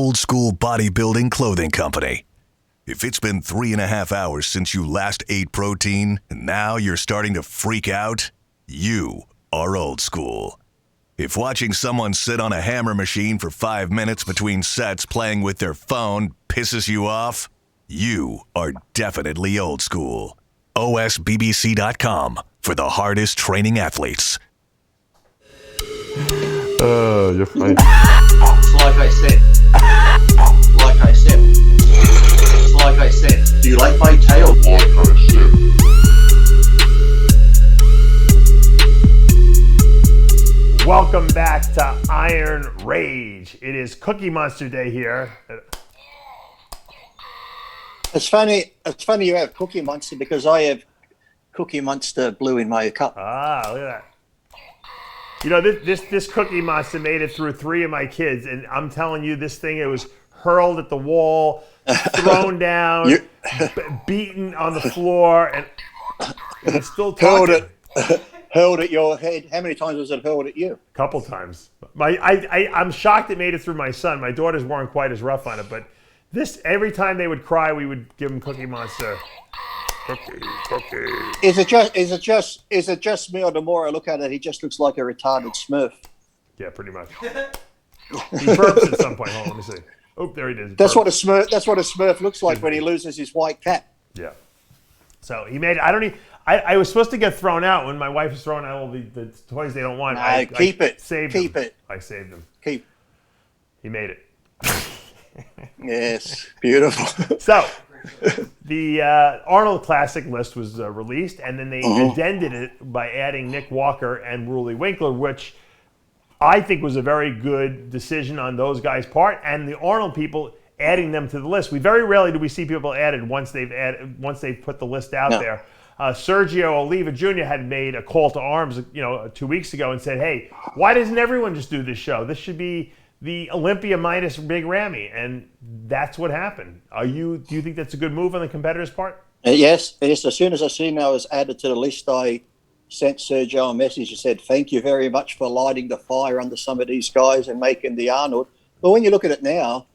Old School Bodybuilding Clothing Company. If it's been 3.5 hours since you last ate protein and now you're starting to freak out, you are old school. If watching someone sit on a hammer machine for 5 minutes between sets playing with their phone pisses you off, you are definitely old school. OSBBC.com for the hardest training athletes. You're funny. Like I said, do you like my tail? Like I said. Welcome back to Iron Rage. It is Cookie Monster Day here. It's funny you have Cookie Monster because I have Cookie Monster Blue in my cup. Ah, look at that. You know, this Cookie Monster made it through 3 of my kids, and I'm telling you, this thing, it was hurled at the wall, thrown down, beaten on the floor, and it's still talking. Hurled at your head. How many times was it hurled at you? A couple times. I'm shocked it made it through my son. My daughters weren't quite as rough on it, but this, every time they would cry, we would give them Cookie Monster. Cookie. Is it just me, or the more I look at it, he just looks like a retarded Smurf? Yeah, pretty much. He burps at some point. Hold on, let me see. Oh, there he is. That's what a Smurf looks like when he loses his white cap. Yeah. So he made it. I was supposed to get thrown out when my wife was throwing out all the toys they don't want. Keep it. I saved them. He made it. Yes, beautiful. So the Arnold Classic list was released, and then they addended it by adding Nick Walker and Ruli Winkler, which I think was a very good decision on those guys' part, and the Arnold people adding them to the list. We very rarely do we see people added once they've put the list out there. Sergio Oliva Jr. had made a call to arms, 2 weeks ago, and said, "Hey, why doesn't everyone just do this show? This should be the Olympia minus Big Ramy," and that's what happened. Do you think that's a good move on the competitor's part? Yes. As soon as I seen I was added to the list, I sent Sergio a message and said, "Thank you very much for lighting the fire under some of these guys and making the Arnold." But when you look at it now,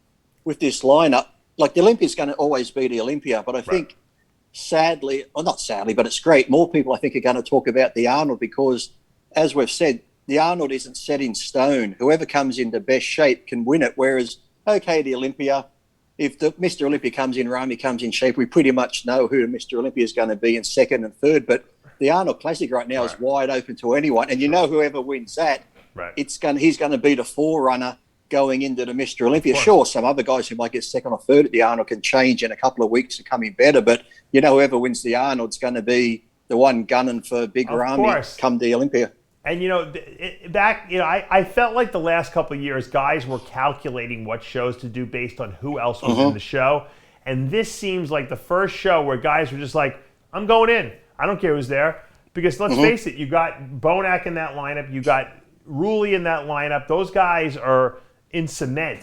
with this lineup, like the Olympia's going to always be the Olympia, but I think sadly, or not sadly, but it's great. More people, I think, are going to talk about the Arnold because, as we've said, the Arnold isn't set in stone. Whoever comes into best shape can win it. Whereas, okay, the Olympia, if the Mr. Olympia comes in, Ramy comes in shape, we pretty much know who Mr. Olympia is going to be in second and third. But the Arnold Classic right now is wide open to anyone. And you know whoever wins that, he's going to be the forerunner going into the Mr. Olympia. Sure, some other guys who might get second or third at the Arnold can change in a couple of weeks and come in better. But, whoever wins the Arnold's going to be the one gunning for Big Ramy come the Olympia. And, I felt like the last couple of years, guys were calculating what shows to do based on who else was in the show. And this seems like the first show where guys were just like, I'm going in. I don't care who's there. Because let's face it, you got Bonac in that lineup. You got Ruli in that lineup. Those guys are in cement.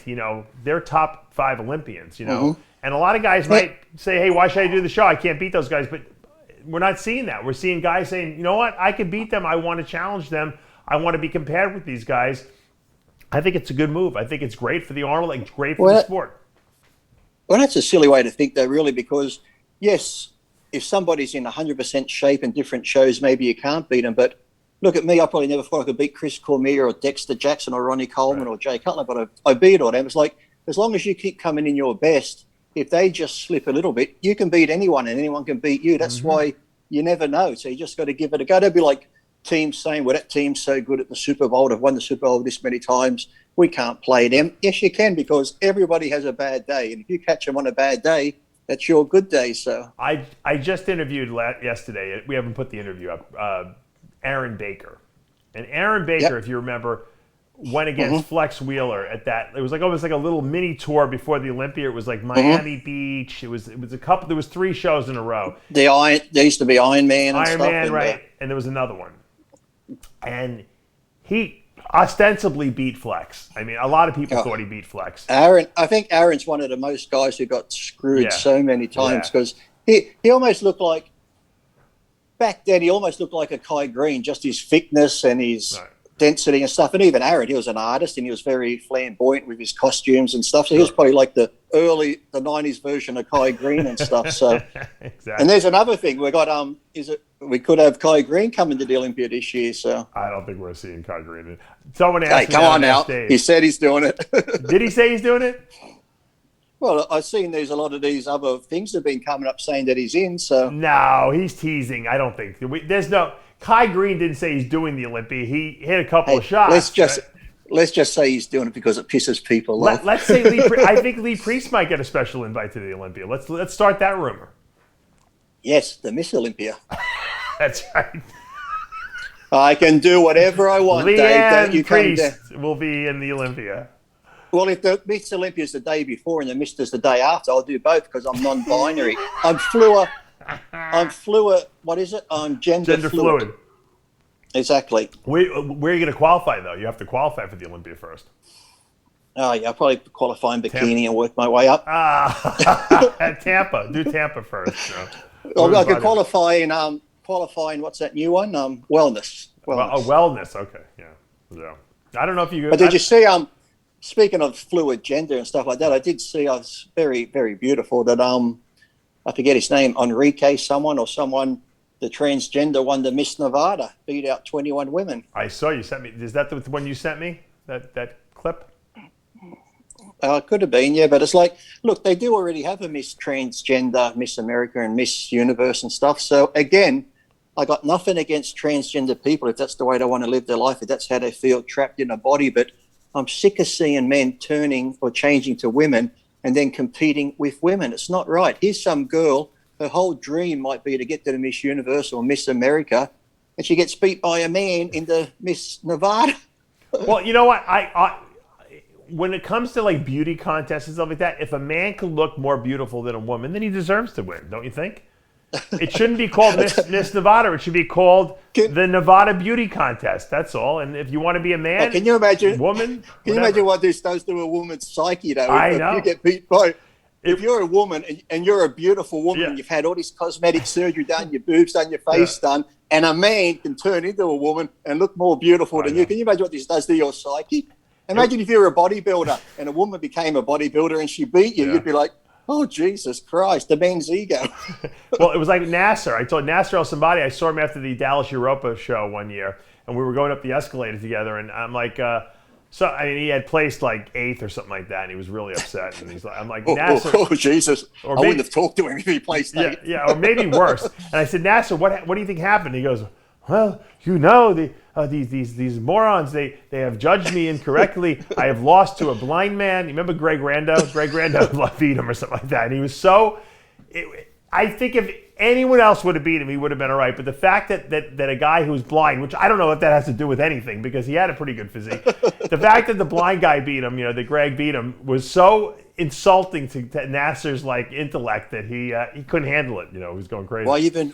They're top 5 Olympians, And a lot of guys might say, hey, why should I do the show? I can't beat those guys. But we're not seeing that. We're seeing guys saying, you know what? I can beat them. I want to challenge them. I want to be compared with these guys. I think it's a good move. I think it's great for the Arnold and great for the sport. Well, that's a silly way to think, though, really, because, yes, if somebody's in 100% shape in different shows, maybe you can't beat them. But look at me. I probably never thought I could beat Chris Cormier or Dexter Jackson or Ronnie Coleman or Jay Cutler, but I beat all them. It's like, as long as you keep coming in your best, if they just slip a little bit, you can beat anyone and anyone can beat you. That's why you never know. So you just got to give it a go. That'd be like teams saying, well, that team's so good at the Super Bowl. They've won the Super Bowl this many times. We can't play them. Yes, you can, because everybody has a bad day. And if you catch them on a bad day, that's your good day. So I just interviewed yesterday. We haven't put the interview up. Aaron Baker. And Aaron Baker, if you remember, went against Flex Wheeler at that. It was like almost like a little mini tour before the Olympia. It was like Miami Beach. It was a couple. There was 3 shows in a row. There used to be Iron Man and stuff. Iron Man, right? And there was another one. And he ostensibly beat Flex. I mean, a lot of people thought he beat Flex. I think Aaron's one of the most guys who got screwed so many times because he almost looked like, back then he almost looked like a Kai Green, just his thickness and his density and stuff. And even Aaron, he was an artist and he was very flamboyant with his costumes and stuff. So he was probably like the 90s version of Kai Green and stuff. So, exactly. And there's another thing we got. We could have Kai Green coming to the Olympia this year. So I don't think we're seeing Kai Green. Someone asked hey, me come on now. Stage. He said he's doing it. Did he say he's doing it? Well, I've seen there's a lot of these other things that have been coming up saying that he's in. So no, he's teasing. I don't think there's no. Kai Green didn't say he's doing the Olympia. He hit a couple of shots. Let's just say he's doing it because it pisses people off. Let's say I think Lee Priest might get a special invite to the Olympia. Let's start that rumor. Yes, the Miss Olympia. That's right. I can do whatever I want, Dave. Don't you Priest will be in the Olympia. Well, if the Miss Olympia is the day before and the Mister's the day after, I'll do both because I'm non-binary. I'm fluid. What is it? I'm gender fluid. Exactly. Where are you going to qualify, though? You have to qualify for the Olympia first. Oh, yeah. I'll probably qualify in bikini and work my way up. At Tampa. Do Tampa first. I could qualify in, what's that new one? Wellness. Wellness. Okay. Yeah. I don't know if you... But did you see... Speaking of fluid gender and stuff like that, I did see I was very, very beautiful that I forget his name, Enrique someone, the transgender won the Miss Nevada, beat out 21 women. I saw you sent me. Is that the one you sent me? That clip? Could have been, yeah, but it's like, look, they do already have a Miss Transgender, Miss America and Miss Universe and stuff. So again, I got nothing against transgender people if that's the way they want to live their life, if that's how they feel trapped in a body, but I'm sick of seeing men turning or changing to women and then competing with women. It's not right. Here's some girl, her whole dream might be to get to the Miss Universe or Miss America, and she gets beat by a man in the Miss Nevada. Well, you know what? I when it comes to like beauty contests and stuff like that, if a man could look more beautiful than a woman, then he deserves to win, don't you think? It shouldn't be called Miss Nevada. It should be called the Nevada Beauty Contest. That's all. And if you want to be a man, can you imagine, woman, can you imagine what this does to a woman's psyche, though? I know. If you get beat by, if you're a woman and you're a beautiful woman, and you've had all this cosmetic surgery done, your boobs done, your face done, and a man can turn into a woman and look more beautiful than you. Can you imagine what this does to your psyche? Imagine if you're a bodybuilder and a woman became a bodybuilder and she beat you, you'd be like, oh, Jesus Christ, the man's ego. Well, it was like Nasser. I told Nasser El-Somebody, I saw him after the Dallas Europa show one year, and we were going up the escalator together, and I'm like, he had placed like 8th or something like that, and he was really upset. And I'm like, Nasser. Oh, Jesus. I wouldn't have talked to him if he placed 8th. Yeah, or maybe worse. And I said, Nasser, what do you think happened? He goes, well, you know, these morons, they have judged me incorrectly. I have lost to a blind man. You remember Greg Rando? Greg Rando beat him or something like that. And he was I think if anyone else would have beat him, he would have been all right. But the fact that a guy who's blind, which I don't know if that has to do with anything because he had a pretty good physique. The fact that the blind guy beat him, that Greg beat him, was so insulting to Nasser's like intellect that he couldn't handle it. He was going crazy.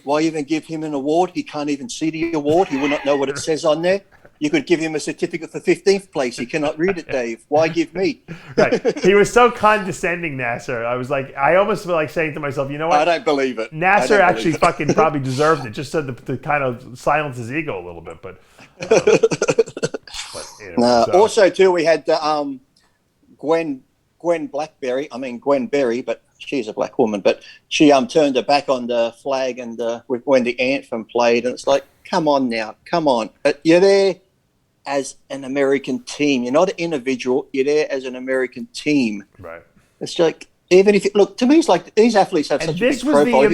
Why even give him an award? He can't even see the award. He will not know what it says on there. You could give him a certificate for 15th place. He cannot read it, Dave. Why give me? Right. He was so condescending, Nasser. I almost feel like saying to myself, you know what? I don't believe it. Nasser actually fucking probably deserved it, just to kind of silence his ego a little bit. But also, too, we had Gwen Berry, but she's a black woman, but she turned her back on the flag and when the anthem played, and it's like, come on now, come on. But you're there as an American team. You're not an individual. You're there as an American team. Right. It's like, even if look, to me, it's like these athletes have such a big profile.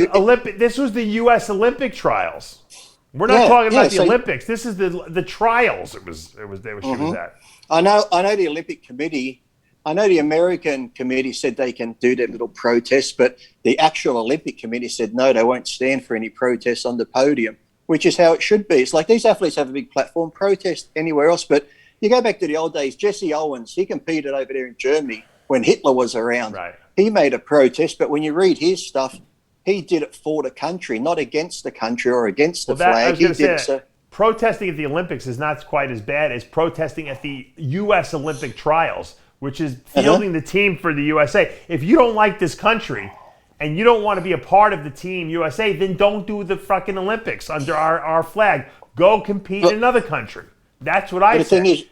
This was the U.S. Olympic trials. We're not talking about the Olympics. This is the trials. She was at. I know the Olympic Committee. I know the American committee said they can do their little protests, but the actual Olympic committee said no, they won't stand for any protests on the podium, which is how it should be. It's like these athletes have a big platform, protest anywhere else. But you go back to the old days, Jesse Owens, he competed over there in Germany when Hitler was around. Right. He made a protest, but when you read his stuff, he did it for the country, not against the country or against the flag. Protesting at the Olympics is not quite as bad as protesting at the U.S. Olympic trials, which is fielding the team for the USA. If you don't like this country and you don't want to be a part of the team USA, then don't do the fucking Olympics under our flag. Go compete in another country. That's what I the say. thing is,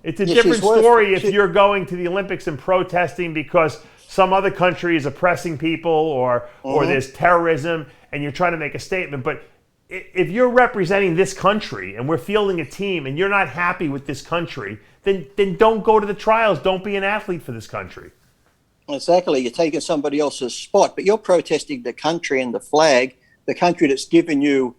It's a yeah, different she's worth- story if she- you're going to the Olympics and protesting because some other country is oppressing people or there's terrorism and you're trying to make a statement. But if you're representing this country and we're fielding a team and you're not happy with this country, then don't go to the trials. Don't be an athlete for this country. Exactly. You're taking somebody else's spot, but you're protesting the country and the flag, the country that's given you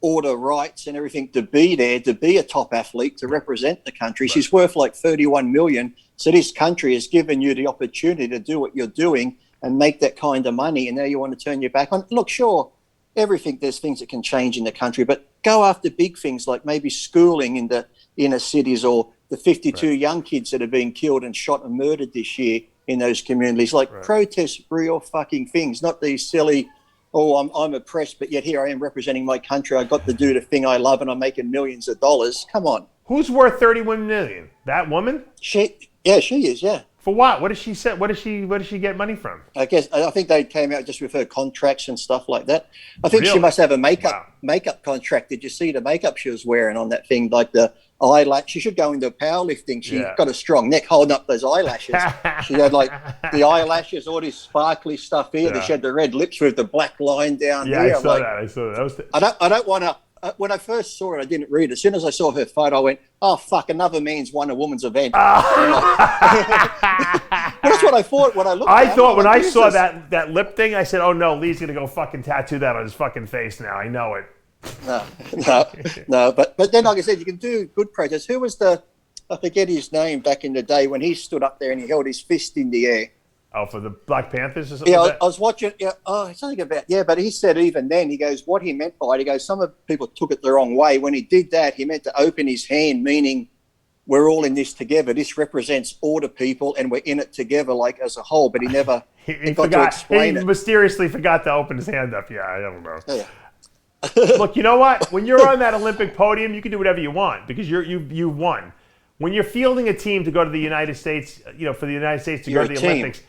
all the rights and everything to be there, to be a top athlete, to represent the country. Right. She's worth like 31 million. So this country has given you the opportunity to do what you're doing and make that kind of money. And now you want to turn your back on. Look, sure, there's things that can change in the country, but go after big things like maybe schooling in the inner cities or the 52 young kids that are being killed and shot and murdered this year in those communities. Like protest real fucking things, not these silly, I'm oppressed, but yet here I am representing my country. I got to do the thing I love and I'm making millions of dollars. Come on. Who's worth 31 million? That woman? She is, yeah. For what? What does she say? What does she get money from? I think they came out just with her contracts and stuff like that. I think she must have a makeup contract. Did you see the makeup she was wearing on that thing? Like the eyelash. She should go into powerlifting. She's got a strong neck holding up those eyelashes. She had like the eyelashes, all this sparkly stuff here. She had the red lips with the black line down here. I saw that. I don't want to. When I first saw it, I didn't read it. As soon as I saw her photo, I went, "Oh fuck! Another man's won a woman's event." That's what I thought when I looked. I thought when I saw that lip thing, I said, "Oh no, Lee's gonna go fucking tattoo that on his fucking face now." I know it. No. But then, like I said, you can do good protests. Who was I forget his name back in the day when he stood up there and he held his fist in the air. Oh, for the Black Panthers or something? Yeah, I was watching. Yeah, something about. Yeah, but he said even then, he goes, what he meant by it, he goes, some of people took it the wrong way. When he did that, he meant to open his hand, meaning we're all in this together. This represents all the people, and we're in it together, like as a whole. But he never he got to explain it. He mysteriously forgot to open his hand up. Yeah, I don't know. Yeah. Look, you know what? When you're on that Olympic podium, you can do whatever you want because you've won. When you're fielding a team to go to the United States, for the United States to go to the Olympics.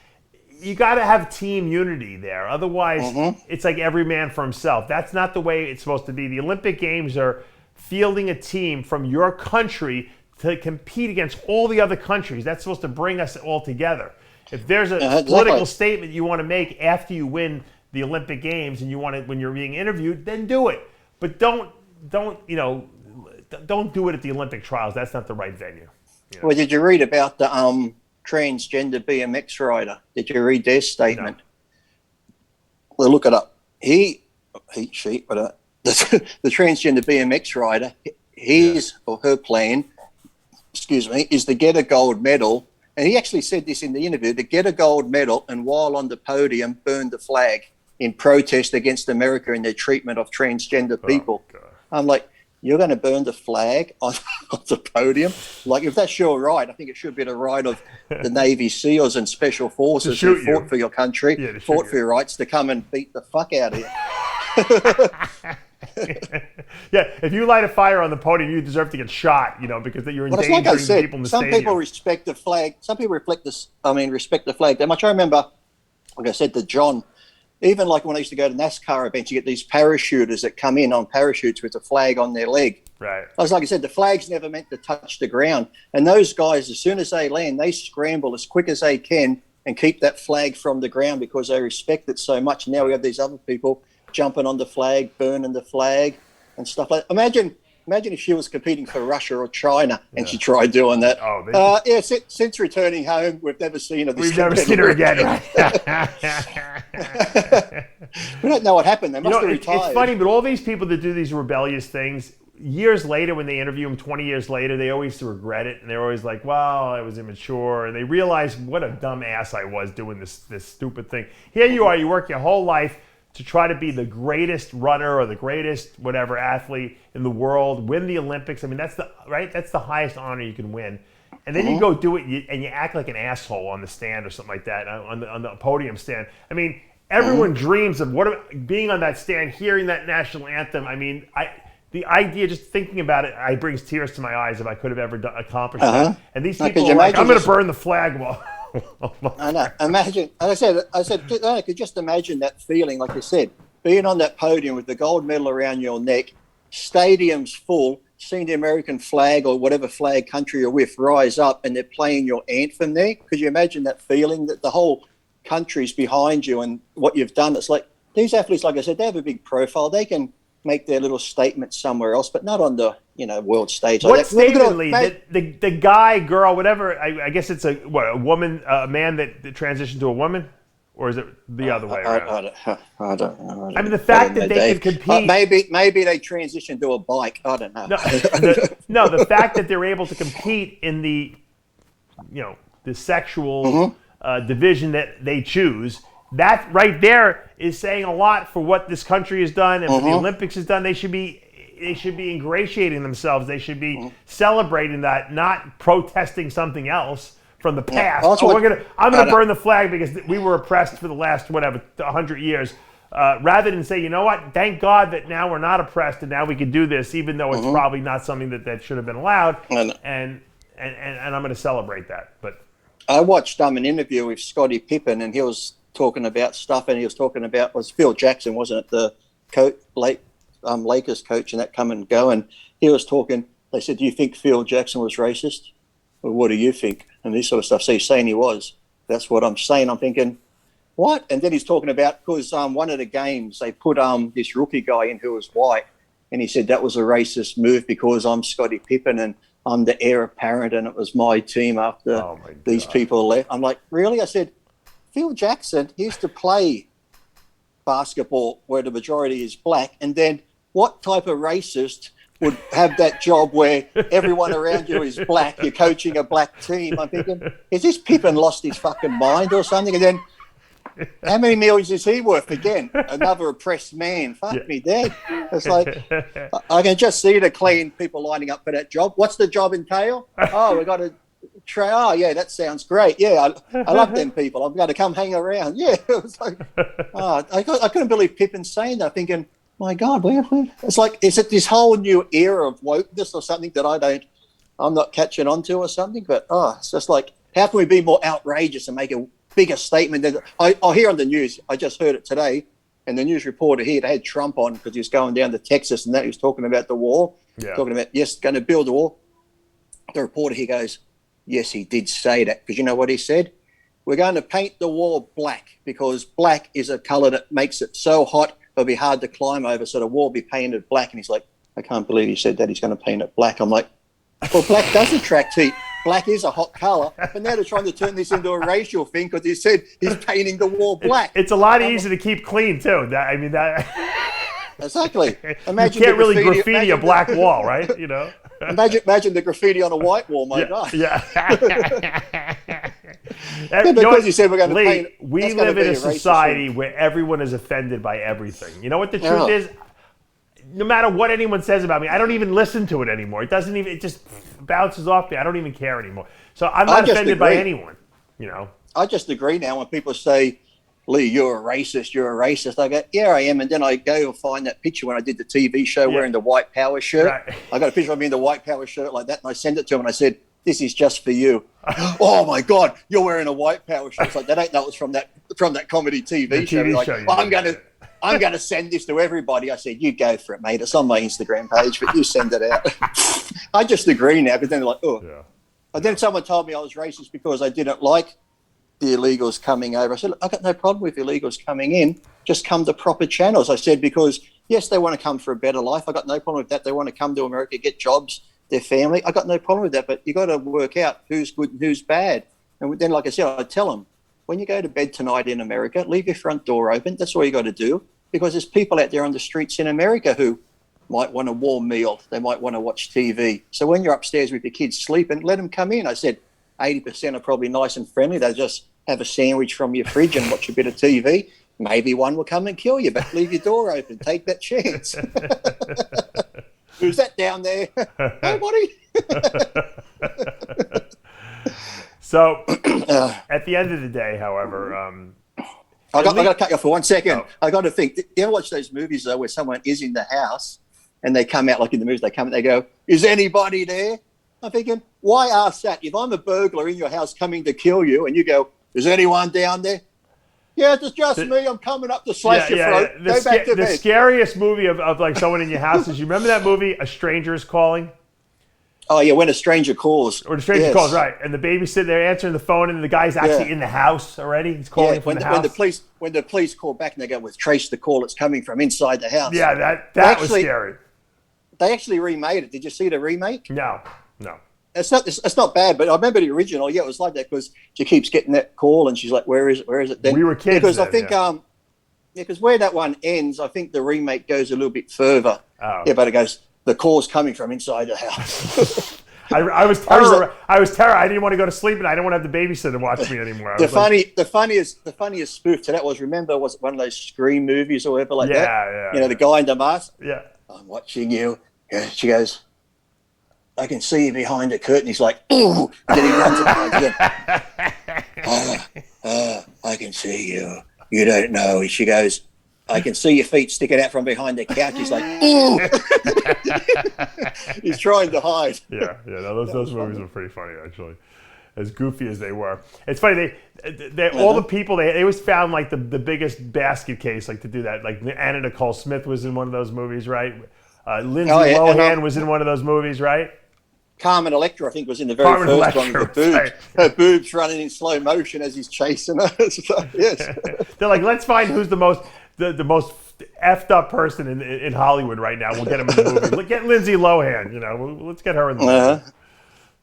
You got to have team unity there. Otherwise, it's like every man for himself. That's not the way it's supposed to be. The Olympic Games are fielding a team from your country to compete against all the other countries. That's supposed to bring us all together. If there's a political statement you want to make after you win the Olympic Games and you want it when you're being interviewed, then do it. But don't do it at the Olympic trials. That's not the right venue. Well, did you read about the transgender BMX rider? Did you read their statement? No. Well, look it up. The transgender BMX rider, his or her plan, is to get a gold medal. And he actually said this in the interview, to get a gold medal and while on the podium burn the flag in protest against America and their treatment of transgender people. I'm like, you're going to burn the flag on the podium? Like, if that's your right, I think it should be the right of the Navy SEALs and Special Forces who fought for your country, fought for your rights, to come and beat the fuck out of you. Yeah, if you light a fire on the podium, you deserve to get shot, because you're endangering people in the stadium. Some people respect the flag. Some people respect the flag that much. I remember, like I said to John, even like when I used to go to NASCAR events, you get these parachuters that come in on parachutes with a flag on their leg. Right. Like I said, the flag's never meant to touch the ground. And those guys, as soon as they land, they scramble as quick as they can and keep that flag from the ground because they respect it so much. Now we have these other people jumping on the flag, burning the flag and stuff like that. Imagine if she was competing for Russia or China and she tried doing that. Since returning home, we've never seen her. We've never seen her again. We don't know what happened. They must have retired. It's funny, but all these people that do these rebellious things, years later when they interview them, 20 years later, they always regret it. And they're always like, well, I was immature. And they realize what a dumb ass I was doing this stupid thing. Here you are, you work your whole life to try to be the greatest runner or the greatest whatever athlete in the world, win the Olympics. I mean, that's the highest honor you can win. And then you go do it and you act like an asshole on the stand or something like that, on the podium stand. I mean, everyone dreams of being on that stand, hearing that national anthem. I mean, the idea, just thinking about it, it brings tears to my eyes if I could have ever accomplished that. And these people are like, I'm going to burn the flag. Well, I know. Imagine, I said, I could just imagine that feeling, like you said, being on that podium with the gold medal around your neck, stadiums full, seen the American flag or whatever flag country you're with rise up and they're playing your anthem there? Could you imagine that feeling that the whole country's behind you and what you've done? It's like these athletes, like I said, they have a big profile. They can make their little statement somewhere else, but not on the world stage. What statement, Lee? The guy, girl, whatever. I guess it's a woman, a man that transitioned to a woman, or is it the other way around? I don't know. I mean, the fact that they can compete. Maybe they transitioned to a bike. I don't know. The fact that they're able to compete in the sexual division that they choose. That right there is saying a lot for what this country has done and what the Olympics has done. They should be ingratiating themselves. They should be celebrating that, not protesting something else from the past. I'm gonna burn the flag because we were oppressed for the last 100 years. Rather than say, you know what, thank God that now we're not oppressed and now we can do this, even though it's probably not something that should have been allowed. And I'm going to celebrate that. But I watched an interview with Scottie Pippen, and he was talking about stuff, and he was talking about was Phil Jackson, wasn't it, the Lakers coach, and that come and go, and he was talking. They said, "Do you think Phil Jackson was racist? Or what do you think?" And this sort of stuff. So he's saying he was. That's what I'm saying. I'm thinking, what? And then he's talking about because one of the games they put this rookie guy in who was white, and he said that was a racist move because I'm Scottie Pippen and I'm the heir apparent, and it was my team after these people left. I'm like, really? I said, Phil Jackson used to play basketball where the majority is black, and then what type of racist would have that job where everyone around you is black, you're coaching a black team? I'm thinking, is this Pippen lost his fucking mind or something? And then how many millions is he worth again? Another oppressed man. Fuck me dead. It's like, I can just see the clean people lining up for that job. What's the job entail? Oh, we got to try. Oh, yeah, that sounds great. Yeah, I love them people. I'm going to come hang around. Yeah, it was like, I couldn't believe Pippen saying that. Thinking, my God, it's like, is it this whole new era of wokeness or something that I'm not catching on to or something? But it's just like, how can we be more outrageous and make a bigger statement? Than I hear on the news, I just heard it today, and the news reporter here, they had Trump on because he was going down to Texas and that he was talking about the wall, talking about, yes, going to build a wall. The reporter, he goes, yes, he did say that, because you know what he said? We're going to paint the wall black because black is a color that makes it so hot it'll be hard to climb over, so the wall will be painted black. And he's like, I can't believe he said that he's going to paint it black. I'm like, well, black does attract heat. Black is a hot color, but now they're trying to turn this into a racial thing because he said he's painting the wall black. It's a lot easier to keep clean too. Exactly. Imagine you can't really graffiti a black wall, right? You know. Imagine the graffiti on a white wall, my God. Yeah. Because you said we're going to paint. We live in a society where everyone is offended by everything. You know what the truth is? No matter what anyone says about me, I don't even listen to it anymore. It just bounces off me. I don't even care anymore. So I'm not offended by anyone, you know. I just agree now when people say, Lee, you're a racist. I go, yeah, I am. And then I go and find that picture when I did the TV show wearing the white power shirt. Right. I got a picture of me in the white power shirt like that, and I send it to him and I said, this is just for you. Oh my God, you're wearing a white power shirt. It's like, that ain't that was from that comedy TV show. TV like, show I'm going to send this to everybody. I said, you go for it, mate. It's on my Instagram page, but you send it out. I just agree now, because then they're like, oh. Yeah. And then someone told me I was racist because I didn't like the illegals coming over. I said, look, I got no problem with illegals coming in. Just come to proper channels. I said, because, yes, they want to come for a better life. I got no problem with that. They want to come to America, get jobs, their family. I got no problem with that. But you got to work out who's good and who's bad. And then, like I said, I tell them, when you go to bed tonight in America, leave your front door open. That's all you got to do, because there's people out there on the streets in America who might want a warm meal. They might want to watch TV. So when you're upstairs with your kids sleeping, let them come in. I said 80% are probably nice and friendly. They just have a sandwich from your fridge and watch a bit of TV. Maybe one will come and kill you, but leave your door open. Take that chance. Who's that down there? Nobody. So, at the end of the day, however, I got to cut you off for 1 second. I got to think. You ever watch those movies though, where someone is in the house and they come out, like in the movies, they come and they go, "Is anybody there?" I'm thinking, why ask that? If I'm a burglar in your house coming to kill you, and you go, "Is anyone down there?" Yeah, it's just me. I'm coming up to slash your throat. Go back to the bed. scariest movie of like someone in your house is, you remember that movie, A Stranger is Calling? Oh, yeah, When a Stranger Calls. Or The Stranger Calls, right. And the baby's sitting there answering the phone, and the guy's actually in the house already. He's calling from the house. When the police call back and they go, "We've traced the call. It's coming from inside the house." Yeah, that was scary. They actually remade it. Did you see the remake? No. It's not bad, but I remember the original. Yeah, it was like that because she keeps getting that call and she's like, "Where is it? Where is it?" Then, we were kids because then, I think because where that one ends, I think the remake goes a little bit further. Oh. Yeah, but it goes, "The call's coming from inside the house." I was terrorized. I didn't want to go to sleep, and I didn't want to have the babysitter watch me anymore. The funniest spoof to that was, remember, was it one of those Scream movies or whatever like that? Yeah. You know, the guy in the mask. Yeah. "I'm watching you." Yeah, she goes, "I can see you behind the curtain." He's like, "Ooh," and then he runs again. "I can see you. You don't know." She goes, "I can see your feet sticking out from behind the couch." He's like, "Ooh." He's trying to hide. Yeah. No, those movies were pretty funny, actually, as goofy as they were. It's funny, they all the people, they always found like the biggest basket case, like, to do that. Like Anna Nicole Smith was in one of those movies, right? Lindsay Lohan was in one of those movies, right? Carmen Electra, I think, was in the very first one. With the boobs, right. Her boobs running in slow motion as he's chasing her. So, yes. They're like, let's find who's the most effed up person in Hollywood right now. We'll get him in the movie. Get Lindsay Lohan. You know, let's get her in the movie.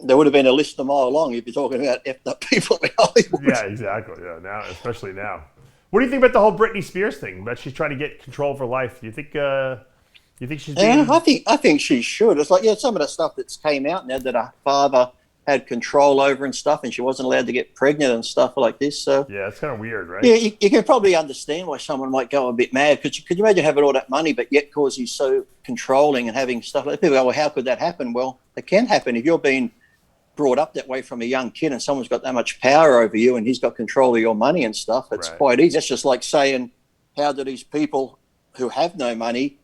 There would have been a list a mile long if you're talking about effed up people in Hollywood. Yeah, exactly. Yeah, now, especially now. What do you think about the whole Britney Spears thing? That she's trying to get control of her life. Do you think? You think she's being... Yeah, I think she should. It's like, some of the stuff that's came out now that her father had control over and stuff, and she wasn't allowed to get pregnant and stuff like this. So yeah, it's kind of weird, right? Yeah, you can probably understand why someone might go a bit mad. Could you imagine having all that money, but yet because he's so controlling and having stuff like that? People go, "Well, how could that happen?" Well, it can happen if you're being brought up that way from a young kid, and someone's got that much power over you, and he's got control of your money and stuff. It's quite easy. It's just like saying, how do these people who have no money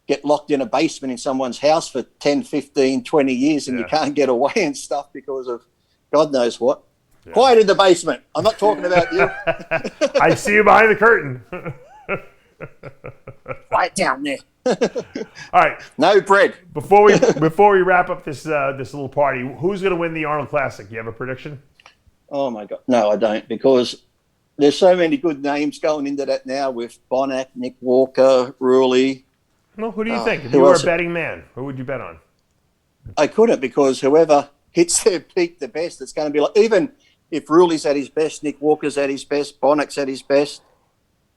get locked in a basement in someone's house for 10, 15, 20 years and you can't get away and stuff because of God knows what? Yeah. Quiet in the basement. I'm not talking about you. I see you behind the curtain. Quiet down there. All right. No bread. Before we wrap up this little party, who's going to win the Arnold Classic? You have a prediction? Oh, my God. No, I don't, because there's so many good names going into that now with Bonac, Nick Walker, Ruley. Well, who do you think? If you were a betting man, who would you bet on? I couldn't, because whoever hits their peak the best, it's going to be like, even if Ruley's at his best, Nick Walker's at his best, Bonac's at his best.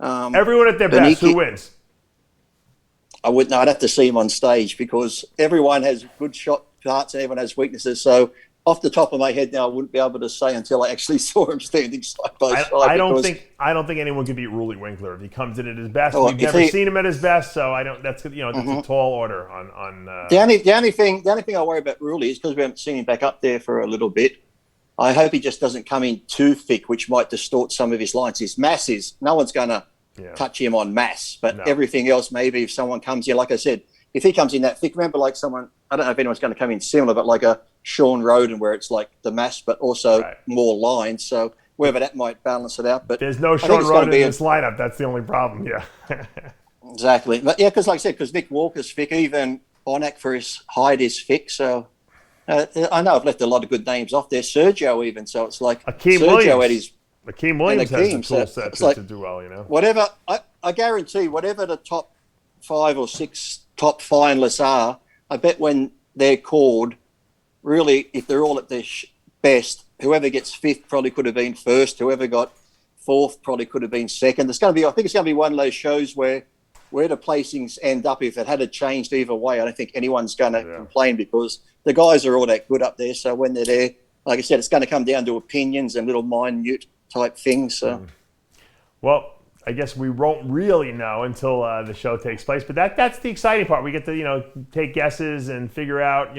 Everyone at their best, who wins? I'd have to see him on stage, because everyone has good shot parts and everyone has weaknesses. So off the top of my head now, I wouldn't be able to say until I actually saw him standing side by side. I don't think anyone can beat Ruley Winkler if he comes in at his best. We've never seen him at his best, so I don't. That's that's a tall order on. The only thing I worry about Ruley is because we haven't seen him back up there for a little bit. I hope he just doesn't come in too thick, which might distort some of his lines. His mass is no one's going to touch him on mass, but everything else, maybe if someone comes in, like I said, if he comes in that thick, remember, like someone, I don't know if anyone's going to come in similar, but like a Sean Roden, where it's like the mass, but also more lines. So whether that might balance it out. But there's no Sean Roden in this lineup. That's the only problem. Yeah. Exactly. But yeah, because like I said, because Nick Walker's thick, even Bonac for his height is thick. So I know I've left a lot of good names off there. Sergio even. So it's like Akeem Williams. Akeem Williams has the tool set to do well, Whatever, I guarantee whatever the top 5 or 6 top finalists are, I bet when they're called, really, if they're all at their best, whoever gets 5th probably could have been 1st. Whoever got 4th probably could have been 2nd. I think it's going to be one of those shows where the placings end up, if it had changed either way, I don't think anyone's going to complain, because the guys are all that good up there. So when they're there, like I said, it's going to come down to opinions and little minute type things. So, well, I guess we won't really know until the show takes place, but that's the exciting part. We get to take guesses and figure out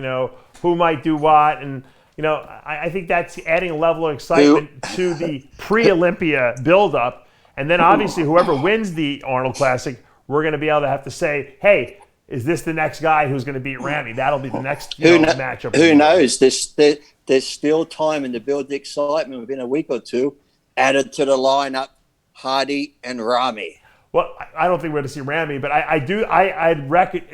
who might do what, and I think that's adding a level of excitement to the pre-Olympia build-up, and then obviously whoever wins the Arnold Classic, we're going to be able to have to say, hey, is this the next guy who's going to beat Ramy? That'll be the next matchup. Who knows? There's still time in to build the excitement within a week or two. Added to the lineup, Hardy, and Rami. Well, I don't think we're going to see Rami, but I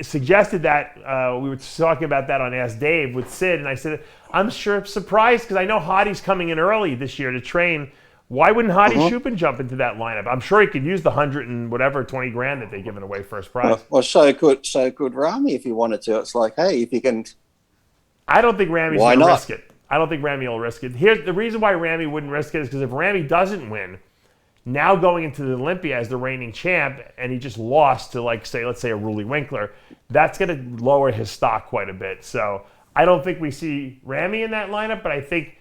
suggested that we were talking about that on Ask Dave with Sid, and I said I'm surprised because I know Hardy's coming in early this year to train. Why wouldn't Hadi Chupin jump into that lineup? I'm sure he could use the 100 and whatever 20 grand that they're giving away first prize. Well, so could Rami if he wanted to. It's like, hey, if you can. I don't think Rami's going to risk it. I don't think Rami will risk it. Here's the reason why Rami wouldn't risk it is because if Rami doesn't win, now going into the Olympia as the reigning champ, and he just lost to let's say a Ruli Winkler, that's going to lower his stock quite a bit. So I don't think we see Rami in that lineup, but I think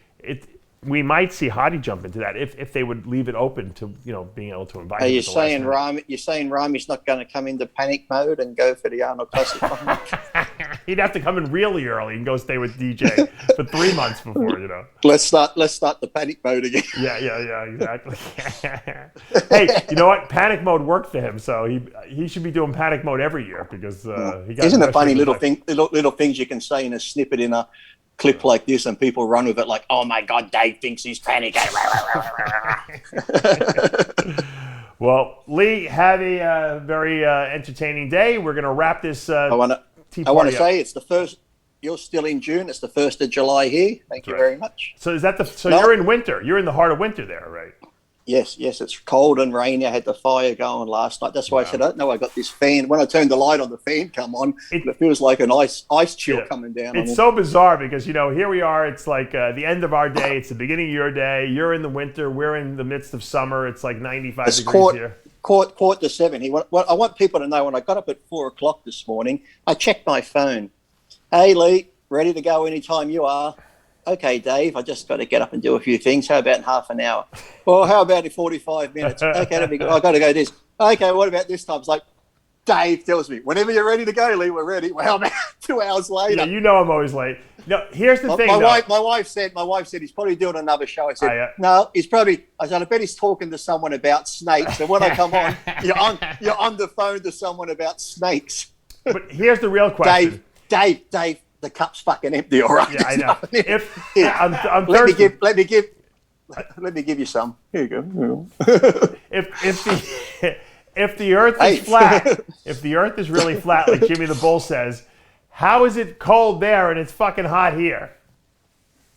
we might see Hadi jump into that if they would leave it open to being able to invite. Are you saying Rami? You're saying Rami's not going to come into panic mode and go for the Arnold Classic? He'd have to come in really early and go stay with DJ for 3 months before. Let's start the panic mode again. Yeah, exactly. Hey, you know what? Panic mode worked for him, so he should be doing panic mode every year because he got. Isn't it funny little things you can say in a snippet in a clip like this, and people run with it like, "Oh my God, Dave thinks he's panicking." Well, Lee, have a very entertaining day. We're going to wrap this. I want to say it's the first. You're still in June. It's the 1st of July here. Thank you very much. So is that you're in winter? You're in the heart of winter there, right? Yes. It's cold and rainy. I had the fire going last night. That's why I said, I don't know. I got this fan. When I turned the light on, the fan come on. It feels like an ice chill coming down. It's so bizarre because, here we are. It's like the end of our day. It's the beginning of your day. You're in the winter. We're in the midst of summer. It's like 95 degrees here. Quarter to 7. I want people to know when I got up at 4 o'clock this morning, I checked my phone. Hey, Lee, ready to go anytime you are. Okay, Dave, I just got to get up and do a few things. How about in half an hour? Well, how about in 45 minutes? Okay, I got to go this. Okay, what about this time? It's like, Dave tells me, whenever you're ready to go, Lee, we're ready. Well, how about 2 hours later? Yeah, I'm always late. No, here's the thing. My wife said he's probably doing another show. I said, no, I said, I bet he's talking to someone about snakes. And when I come on, you're on the phone to someone about snakes. But here's the real question. Dave, the cup's fucking empty, all right? Yeah, I know. Let me give you some. Here you go. If the Earth is flat, if the Earth is really flat, like Jimmy the Bull says, how is it cold there and it's fucking hot here?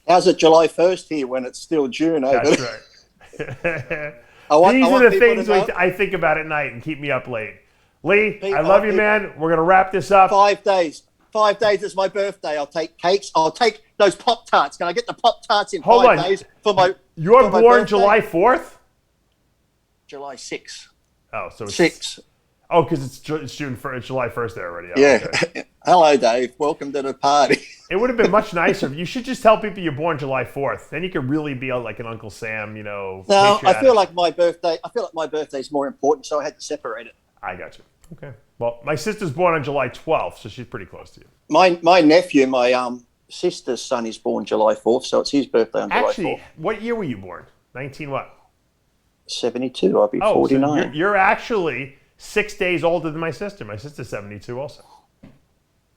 How's it July 1st here when it's still June? That's right. These are the things I think about at night and keep me up late. Lee, I love you, man. We're gonna wrap this up. 5 days. 5 days is my birthday. I'll take cakes. I'll take those Pop-Tarts. Can I get the Pop-Tarts in 5 days for my You're for my born birthday? July 4th? July 6th. Oh, so it's 6. Oh, because it's June 1st. It's July 1st there already. Oh, yeah. Okay. Hello, Dave. Welcome to the party. It would have been much nicer. You should just tell people you're born July 4th. Then you could really be like an Uncle Sam, No, I feel like my birthday is more important, so I had to separate it. I got you. Okay. Well, my sister's born on July 12th, so she's pretty close to you. My nephew, my sister's son, is born July 4th, so it's his birthday on July 4th. Actually, what year were you born? 19 what? 72. I'll be 49. So you're actually 6 days older than my sister. My sister's 72 also.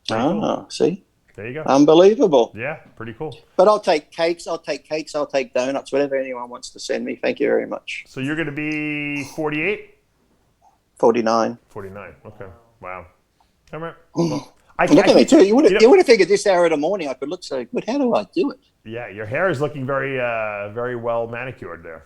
Cool. See? There you go. Unbelievable. Yeah, pretty cool. But I'll take cakes. I'll take donuts, whatever anyone wants to send me. Thank you very much. So you're going to be 48? 49. 49. Okay. Wow. All right. Well, look at me too. You would have figured this hour of the morning I could look so good. How do I do it? Yeah, your hair is looking very, very well manicured there.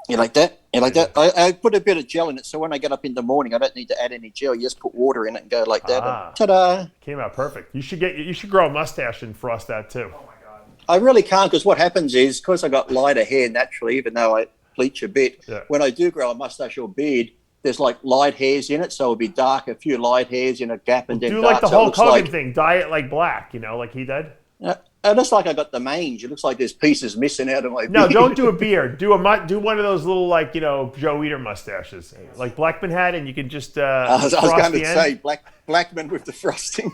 You like that? I put a bit of gel in it, so when I get up in the morning, I don't need to add any gel. You just put water in it and go like that. Ta-da! Came out perfect. You should grow a mustache and frost that too. Oh my God. I really can't, because what happens is, because I got lighter hair naturally, even though I bleach a bit, when I do grow a mustache or beard, there's like light hairs in it, so it'll be dark, a few light hairs in a gap, and then do dark. Like the Hulk Hogan thing, dye it like black, like he did. It looks like I got the mange. It looks like there's pieces missing out of my beard. No, don't do a beard. Do one of those little Joe Eater mustaches, like Blackman had, and you can just. I was going to say Blackman with the frosting.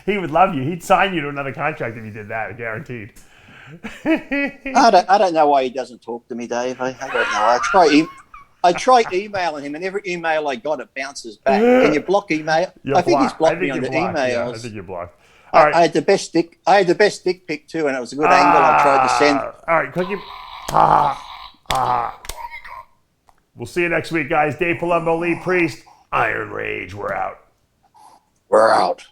He would love you. He'd sign you to another contract if you did that, guaranteed. I don't know why he doesn't talk to me, Dave. I don't know. I try emailing him, and every email I got, it bounces back. Can you block email? I think he's blocked me on the emails. Yeah, I think you're blocked. All right. I had the best dick pic too, and it was a good angle. I tried to send. All right, Cookie. We'll see you next week, guys. Dave Palumbo, Lee Priest, Iron Rage. We're out. We're out.